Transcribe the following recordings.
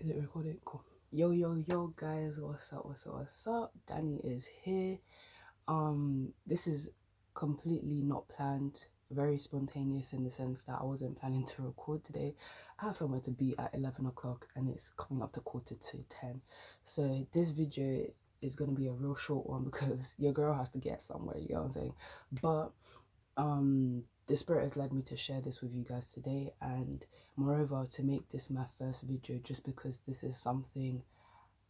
Is it recording? Cool. Yo, guys, what's up? Danny is here. This is completely not planned, very spontaneous in the sense that I wasn't planning to record today. I have somewhere to be at 11 o'clock and it's coming up to 9:45. So this video is gonna be a real short one because your girl has to get somewhere, you know what I'm saying? But the spirit has led me to share this with you guys today, and moreover to make this my first video, just because this is something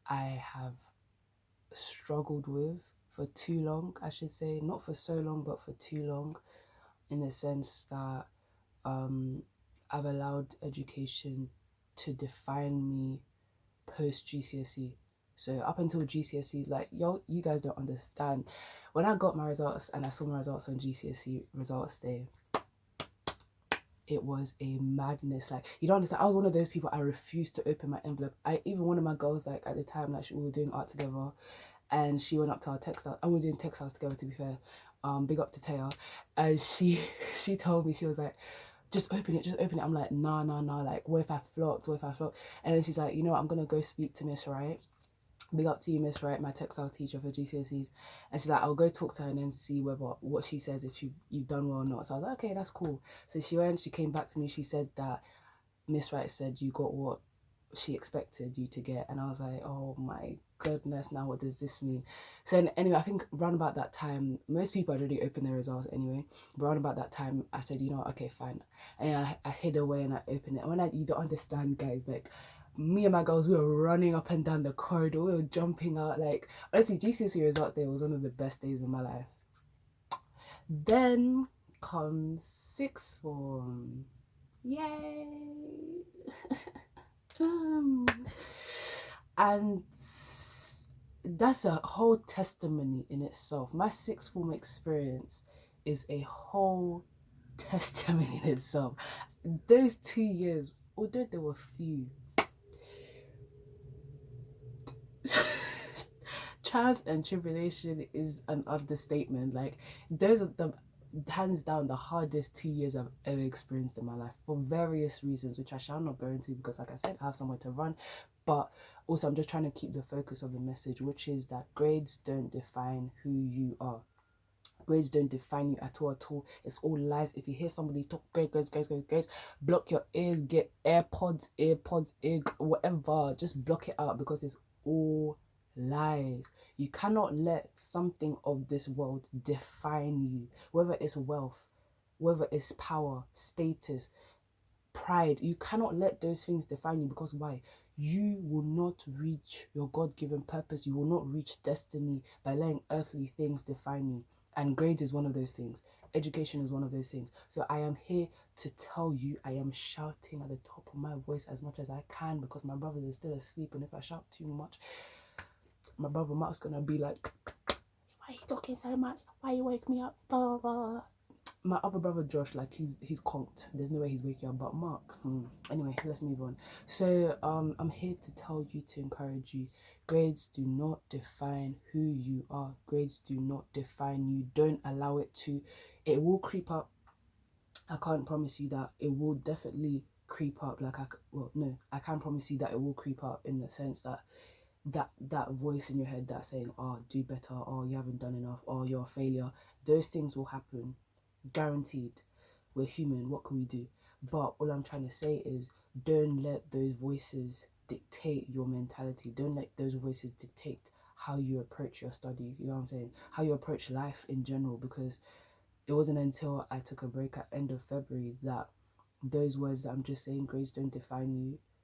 I have struggled with for too long. I should say, not for so long, but for too long, in the sense that I've allowed education to define me post GCSE. So up until GCSEs, like, you guys don't understand. When I got my results and I saw my results on GCSE results day, it was a madness. Like, you don't understand. I was one of those people, I refused to open my envelope. Even one of my girls, like, at the time, like, we were doing art together, and she went up to our textile, and we were doing textiles together, to be fair. Big up to Taya. And she told me, she was like, just open it. I'm like, nah, like, what if I flopped? And then she's like, you know what, I'm gonna go speak to Miss Wright. Big up to you, Miss Wright, my textile teacher for GCSEs. And she's like, I'll go talk to her and then see what she says, if you've done well or not. So I was like, okay, that's cool. So she went, she came back to me, she said that Miss Wright said you got what she expected you to get. And I was like, oh my goodness, now what does this mean? So anyway, I think around about that time, most people had already opened their results anyway, but around about that time I said, you know what, okay, fine. And I hid away and I opened it. And you don't understand, guys, like, me and my girls, we were running up and down the corridor, we were jumping out. Like, honestly, GCSE results day was one of the best days of my life. Then comes sixth form. Yay! And that's a whole testimony in itself. My sixth form experience is a whole testimony in itself. Those 2 years, although there were few, trials and tribulation is an understatement. Like, those are the hands down the hardest 2 years I've ever experienced in my life, for various reasons, which I shall not go into because, like I said, I have somewhere to run. But also, I'm just trying to keep the focus of the message, which is that grades don't define who you are. Grades don't define you at all. It's all lies. If you hear somebody talk grades, block your ears, get AirPods, whatever. Just block it out, because it's all lies. You cannot let something of this world define you, whether it's wealth, whether it's power, status, pride. You cannot let those things define you, because why? You will not reach your God-given purpose. You will not reach destiny by letting earthly things define you. And grades is one of those things. Education is one of those things. So I am here to tell you, I am shouting at the top of my voice as much as I can, because my brothers are still asleep, and if I shout too much, my brother Mark's gonna be like, why are you talking so much? Why you wake me up? Blah, blah, blah. My other brother Josh, like, he's conked. There's no way he's waking up. But Mark, anyway, let's move on. So I'm here to tell you, to encourage you. Grades do not define who you are. Grades do not define you. Don't allow it to. It will creep up. I can't promise you that. It will definitely creep up. Like, I can promise you that it will creep up, in the sense that that voice in your head that's saying, oh, do better, oh, you haven't done enough, oh, you're a failure. Those things will happen, guaranteed. We're human, what can we do? But all I'm trying to say is, don't let those voices dictate your mentality. Don't let those voices dictate how you approach your studies, you know what I'm saying? How you approach life in general, because it wasn't until I took a break at end of February that those words that I'm just saying, grades don't define you,